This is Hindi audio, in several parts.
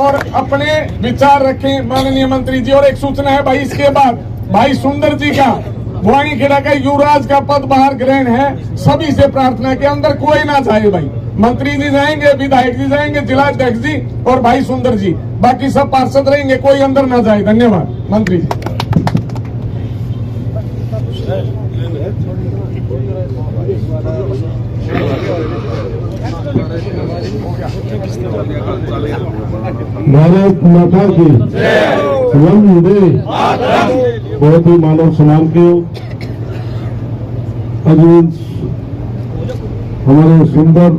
और अपने विचार रखें माननीय मंत्री जी। और एक सूचना है भाई, इसके बाद भाई सुंदर जी का भुवानीखेड़ा का युवराज का पद बाहर ग्रहण है। सभी से प्रार्थना के अंदर कोई ना जाए भाई, मंत्री जी जाएंगे, विधायक जी जाएंगे, जिलाध्यक्ष जी और भाई सुंदर जी, बाकी सब पार्षद रहेंगे, कोई अंदर ना जाए। धन्यवाद मंत्री जी। भारत माता की वंदे। बहुत ही मानव सम्मान के हमारे सुंदर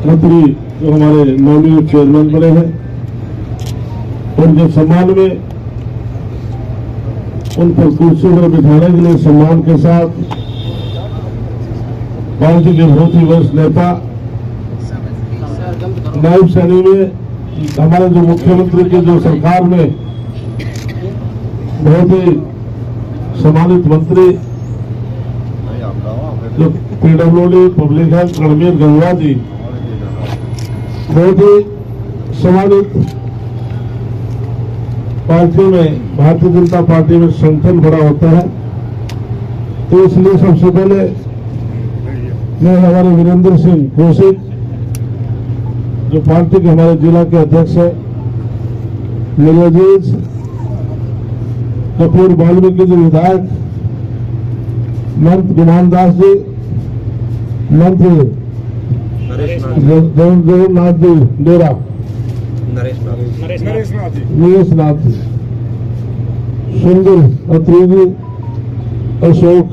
मंत्री जो हमारे नवनियुक्त चेयरमैन बने हैं, उनके सम्मान में उन पर कुर्सी पर बिठाने के लिए सम्मान के साथ पार्टी के बहुत ही वरिष्ठ नेता नायब सैनी में हमारे जो मुख्यमंत्री की जो सरकार में बहुत ही सम्मानित मंत्री जो PWD public health Ranbir Gangwa ji, बहुत ही सम्मानित पार्टी में भारतीय जनता पार्टी में संगठन बड़ा होता है, तो इसलिए सबसे पहले मैं हमारे वीरेंद्र सिंह कौशिक जो पार्टी के हमारे जिला के अध्यक्ष है, नीरज कपूर वाल्मीकि जी विधायक, मंत्री गुमान दास जी, मंत्री जगन्नाथ जी डेरा, नरेश नाथ जी, सुंदर अत्री जी, अशोक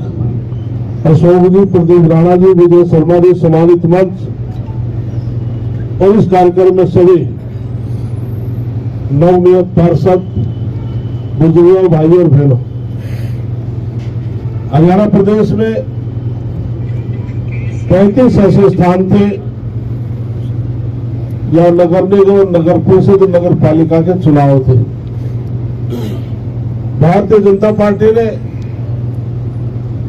जी, प्रदीप राणा जी, विजय शर्मा जी, सम्मानित मंच और इस कार्यक्रम में सभी नवनियुक्त पार्षद, बुजुर्गों, भाइयों और बहनों। हरियाणा प्रदेश में 35 ऐसे स्थान थे या नगर निगम, नगर परिषद, नगर पालिका के चुनाव थे। भारतीय जनता पार्टी ने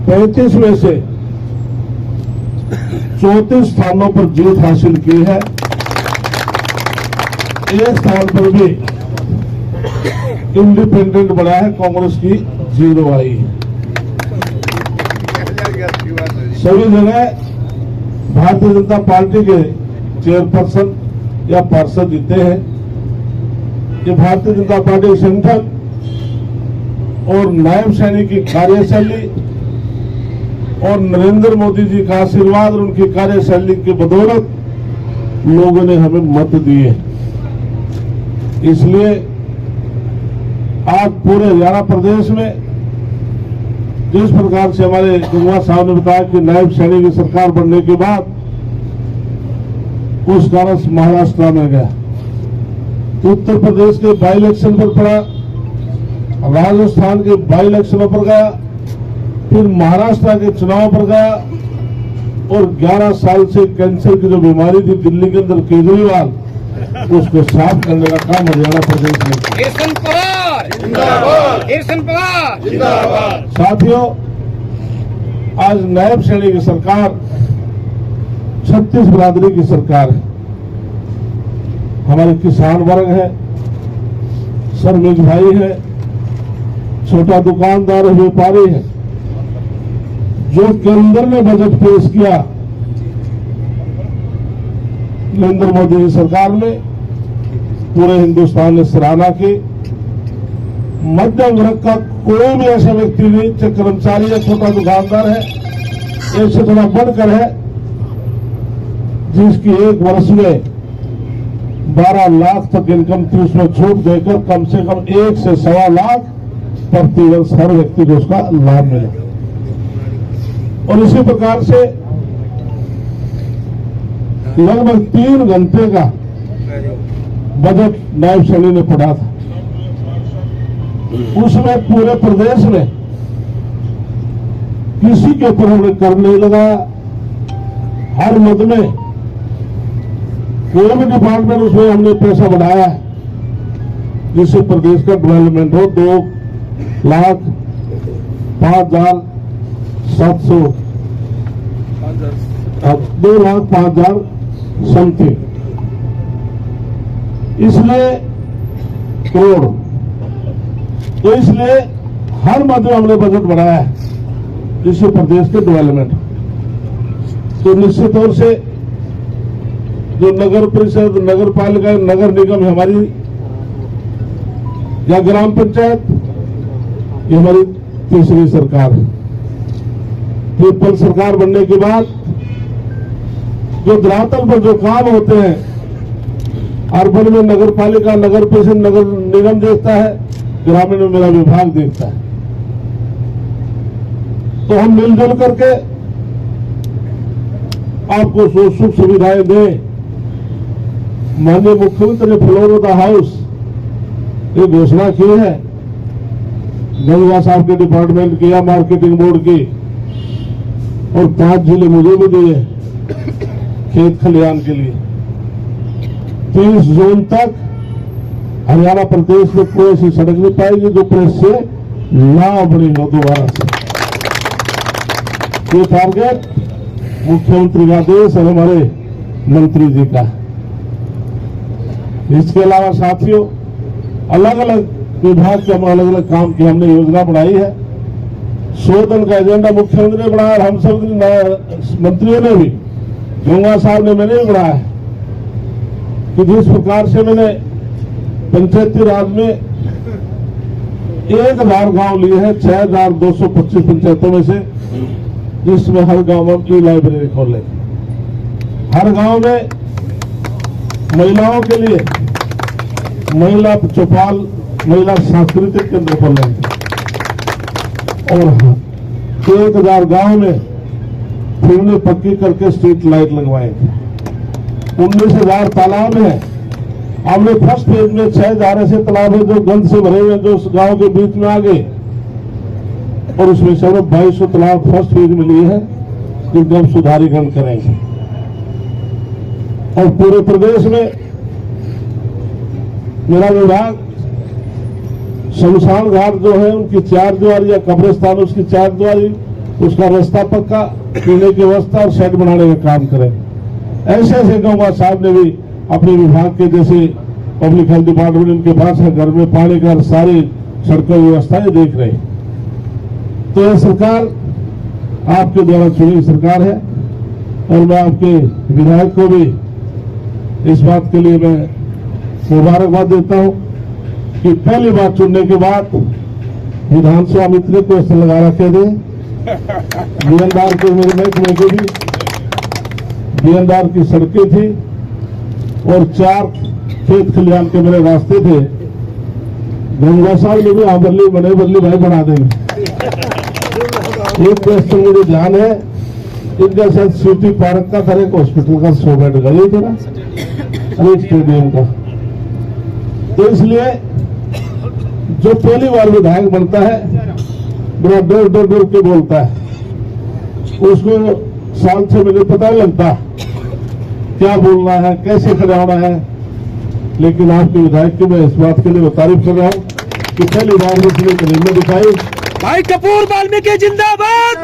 35 में से 34 स्थानों पर जीत हासिल की है। एक स्थान पर भी इंडिपेंडेंट बना है, कांग्रेस की 0 आई है। सभी जगह भारतीय जनता पार्टी के चेयरपर्सन या पार्षद जीते हैं। ये भारतीय जनता पार्टी संगठन और नायब सैनिक की कार्यशैली और नरेंद्र मोदी जी का आशीर्वाद और उनकी कार्यशैली की बदौलत लोगों ने हमें मत दिए। इसलिए आज पूरे हरियाणा प्रदेश में जिस प्रकार से हमारे गंगवा साहब ने बताया कि नायब सैनी की सरकार बनने के बाद उस कारण महाराष्ट्र में गया, तो उत्तर प्रदेश के बाई इलेक्शन पर पड़ा, राजस्थान के बाई इलेक्शनों पर गया, फिर महाराष्ट्र के चुनाव पर गया और 11 साल से कैंसर की जो बीमारी थी दिल्ली के अंदर केजरीवाल, उसको साफ करने का काम हरियाणा प्रदेश में किया। साथियों, आज नायब सैनी की सरकार 36 बिरादरी की सरकार है। हमारे किसान वर्ग है, श्रमिक भाई है, छोटा दुकानदार है, व्यापारी है। जो केंद्र ने बजट पेश किया नरेंद्र मोदी की सरकार में, पूरे हिंदुस्तान ने सराहना की। मध्यम वर्ग का कोई भी ऐसा व्यक्ति नहीं, चाहे कर्मचारी या छोटा दुकानदार है, एक से थोड़ा बढ़कर है, जिसकी एक वर्ष में 12 लाख तक इनकम थी, उसमें छूट देकर कम से कम 1 से 1.25 लाख प्रति वर्ष हर व्यक्ति को उसका लाभ मिला। और इसी प्रकार से लगभग 3 घंटे का बजट नायब सैनी ने पढ़ा था। उसमें पूरे प्रदेश में किसी के ऊपर हमने कर नहीं लगाया। हर मद में कोई भी डिपार्टमेंट उसमें हमने पैसा बढ़ाया है जिससे प्रदेश का डेवलपमेंट हो। 2,05,000 समथिंग। इसलिए करोड़, तो इसलिए हर मद में हमने बजट बढ़ाया है इसी प्रदेश के डेवलपमेंट। तो निश्चित तौर से जो नगर परिषद, नगर पालिका, नगर निगम है हमारी, या ग्राम पंचायत, ये हमारी तीसरी सरकार है। ट्रिपल सरकार बनने के बाद जो धरातल पर जो काम होते हैं, अर्बन में नगर पालिका, नगर परिषद, नगर निगम देखता है, ग्रामीण में मेरा विभाग देखता है। तो हम मिलजुल करके आपको सुख सुविधाएं दें। माननीय मुख्यमंत्री ने फ्लोर ऑफ द हाउस ये घोषणा की है, गंगा साहब के डिपार्टमेंट की या मार्केटिंग बोर्ड की, और 5 जिले मुझे भी दिए खेत खलिहान के लिए। 30 जून तक हरियाणा प्रदेश में कोई ऐसी सड़क नहीं पाएगी जो प्रेस से ना बनी हो दोबारा से। ये टारगेट मुख्यमंत्री का आदेश और हमारे मंत्री जी का। इसके अलावा साथियों, अलग अलग विभाग के अलग अलग काम की हमने योजना बनाई है। 100 दिन का एजेंडा मुख्यमंत्री ने बनाया, हम सब मंत्रियों ने भी, गंगा साहब ने, मैंने भी बनाया है कि जिस प्रकार से मैंने पंचायती राज में 1000 गांव लिए हैं, 6225 पंचायतों में से, जिसमें हर गांव में की लाइब्रेरी खोले, हर गांव में महिलाओं के लिए महिला चौपाल, महिला सांस्कृतिक केंद्र खोलेंगे, और 1000 गांव में फिरने पक्की करके स्ट्रीट लाइट लगवाएंगे। 19,000 तालाब है। हमने फर्स्ट फेज में 6,000 ऐसे तालाब है जो गंद से भरे हुए, जो गांव के बीच में आ गए, और उसमें से 2200 तालाब फर्स्ट फेज में लिए हैं जिनको हम सुधारीकरण करेंगे। और पूरे प्रदेश में मेरा विभाग शमशान घाट जो है उनकी 4 द्वारी, या कब्रिस्तान उसकी 4 द्वारी, उसका रास्ता पक्का, पीने की व्यवस्था और शेड बनाने का काम करें। ऐसे ऐसे गंगा साहब ने भी अपने विभाग के, जैसे पब्लिक हेल्थ डिपार्टमेंट उनके पास है, घर में पानी का सारी सड़कों की व्यवस्थाएं देख रहे। तो यह सरकार आपके द्वारा चुनी सरकार है, और मैं आपके विधायक को भी इस बात के लिए मैं मुबारकबाद देता हूं कि पहली बार चुनने के बाद विधानसभा में इतने क्वेश्चन लगा रखे थे। बीएनआर के मेरे महकमे के भी, बीएनआर की सड़कें थी, और 4 खेत खलिहान के मेरे रास्ते थे। गंगा साहब ने भी बदली बने, बदली भाई बना देंगे। एक क्वेश्चन मुझे ध्यान है, इनका शायद सिटी पार्क का था, एक हॉस्पिटल का 100 बेड का, यही था ना, एक स्टेडियम का। तो इसलिए जो पहली बार विधायक बनता है बड़ा डर डर डर के बोलता है, उसको साल 6 महीने पता नहीं लगता क्या बोलना है, कैसे खड़ा होना है। लेकिन आपके विधायक की मैं इस बात के लिए तारीफ कर रहा हूं कि पहली बार इसलिए करीब में दिखाई। भाई कपूर वाल्मीकि जिंदाबाद।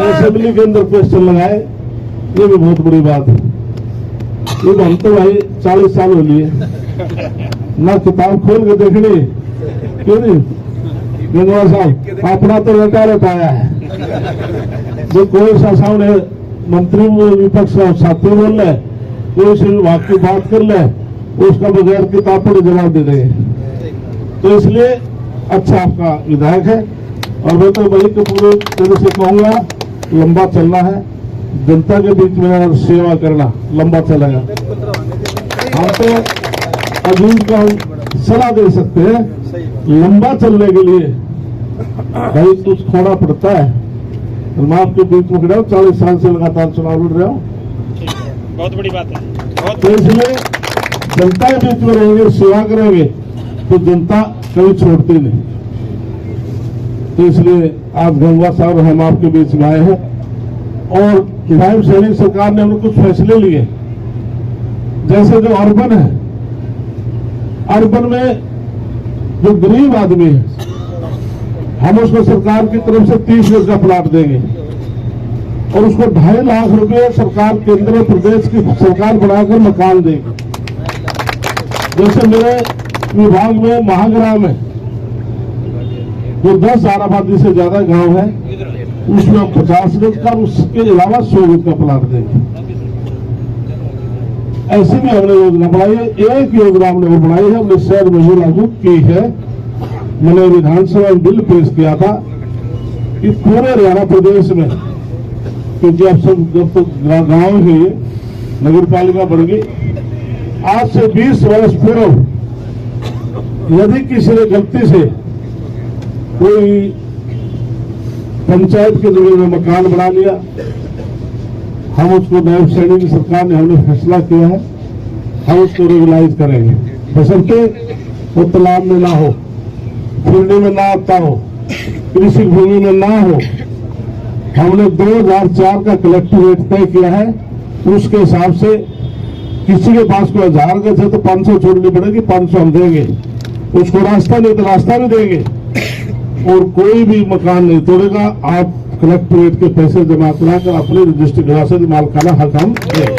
असेंबली के अंदर क्वेश्चन लगाए, ये भी बहुत बड़ी बात है। ये हम तो भाई 40 साल हो लिए ना किताब खोल के देखनी, क्यों नहीं गंगा साहब अपना तो रटा रटाया है। जो कोई सा सामने मंत्री विपक्ष का साथी बोल रहे, कोई से विभाग की बात कर ले, उसका बगैर किताब पर जवाब दे देंगे। तो इसलिए अच्छा आपका विधायक है, और मैं तो वही पूरे तरह से कहूंगा, लंबा चलना है, जनता के बीच में सेवा करना, लंबा चलेगा। हम तो अजीब को हम सलाह दे सकते हैं, लंबा चलने के लिए भाई कुछ खोना पड़ता है। मैं आपके बीच में खड़ा हूं, 40 साल से लगातार चुनाव लड़ रहा हूं, बहुत बड़ी बात है। तो इसलिए जनता के बीच में रहेंगे, सेवा करेंगे, तो जनता कभी छोड़ती नहीं। तो इसलिए आज गंगा साहब हम आपके बीच में आए हैं, और विधायक सैनिक सरकार ने हमने कुछ फैसले लिए। जैसे जो अर्बन है, अर्बन में जो गरीब आदमी है, हम उसको सरकार की तरफ से 30 गज का प्लाट देंगे, और उसको 2.5 लाख रुपए सरकार केंद्र प्रदेश की सरकार बनाकर मकान देगी। जैसे मेरे विभाग में महाग्राम है, जो 10,000 आबादी से ज्यादा गांव है, उसमें हम 50 गज का, उसके अलावा 100 गज का प्लाट देंगे। ऐसी भी हमने योजना बनाई है। एक योजना हमने बनाई है, हमने शहर में ही लागू की है। मैंने विधानसभा में बिल पेश किया था कि पूरे हरियाणा प्रदेश में, क्योंकि अब सब जब तो गांव ही नगर पालिका बन गई, आज से 20 वर्ष पूर्व यदि किसी ने गलती से कोई पंचायत के जगह में मकान बना लिया, हम उसको नायब श्रेणी की सरकार ने हमने फैसला किया है, हम उसको रेगुलाइज करेंगे, बशर्ते वो तालाब में ना हो, फील्ड में ना आता हो, कृषि भूमि में ना हो। हमने 2004 का कलेक्टिव रेट तय किया है, उसके हिसाब से किसी के पास कोई 1000 गज है तो 500 छोड़नी पड़ेगी, 500 हम देंगे, उसको रास्ता नहीं तो रास्ता भी देंगे, और कोई भी मकान नहीं तोड़ेगा। आप कलेक्ट्रेट के पैसे जमा कराकर अपने रजिस्ट्री करा से मालकाना हक हम देंगे।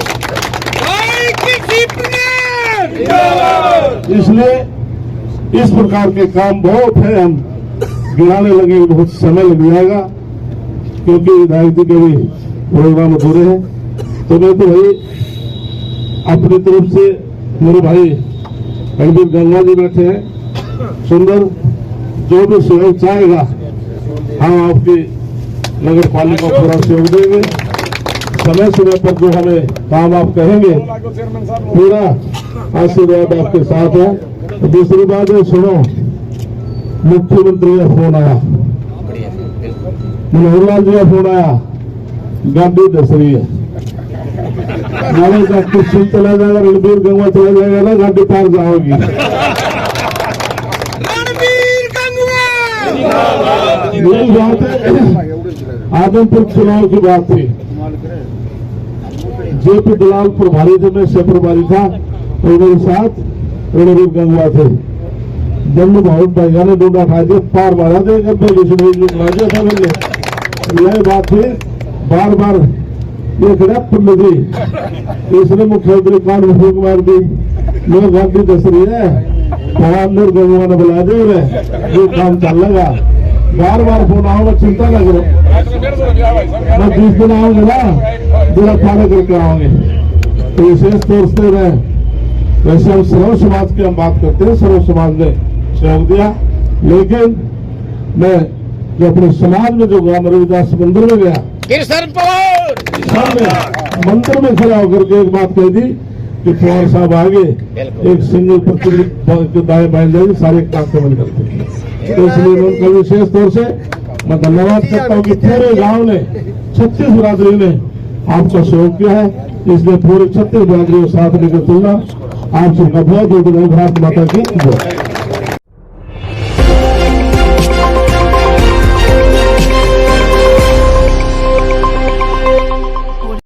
इसलिए इस प्रकार के काम बहुत है, हम गिनाने लगे बहुत समय लग जाएगा, क्योंकि राजनीति के भी प्रोग्राम अधूरे हैं। तो मैं तो भाई अपनी तरफ से, मेरे भाई रणबीर गंगवा जी बैठे हैं, सुंदर जो भी सहयोग चाहेगा हम आपकी नगर पालिका को पूरा सहयोग देंगे। समय समय पर जो हमें काम आप कहेंगे, पूरा आशीर्वाद आपके साथ है। तो दूसरी बात है, सुनो, मुख्यमंत्री का फोन आया, मनोहर लाल जी का फोन आया, गाड़ी दस रही है, क्वेश्चन चला जाएगा, रणबीर गंगवा चला जाएगा ना, गाड़ी पार जाओगी। यही बात है, आदमपुर चुनाव की बात थी, जेपी दलाल प्रभारी थे, मैं सह प्रभारी था, और मेरे साथ रणबीर गंगवा थे। जब बहुत भाइयों ने डोडा खा दिया, पार मारा थे, दिया था मैंने, यही बात थी। बार बार ये खड़ा पुण्य इसने मुख्यमंत्री कान में फूक मार दी, मैं गाड़ी दस रही है, रणबीर गंगवा ने बुला दे, जो काम चल लगा। बार बार फोन आओगे, चिंता न करो, मैं 20 दिन आऊंगा ना, जरा खाने करके आओगे। तो विशेष तौर से वैसे हम सर्व समाज की हम बात करते हैं, सर्व समाज ने सहयोग दिया, लेकिन मैं जो अपने समाज में जो ग्राम रविदास मंदिर में गया, मंदिर में खड़ा होकर के एक बात कह दी कि पवार साहब आगे एक सिंगल प्रति दाएं बाएं जाएगी, सारे काम कमल करते हैं। तो इसलिए उनका विशेष तौर से मैं धन्यवाद करता हूँ कि पूरे गांव ने, 36 बिरादरी ने आपका सहयोग किया है, इसलिए पूरे 36 बिरादरी को साथ लेकर चलना। आप सबका बहुत बहुत धन्यवाद। भारत माता की जय।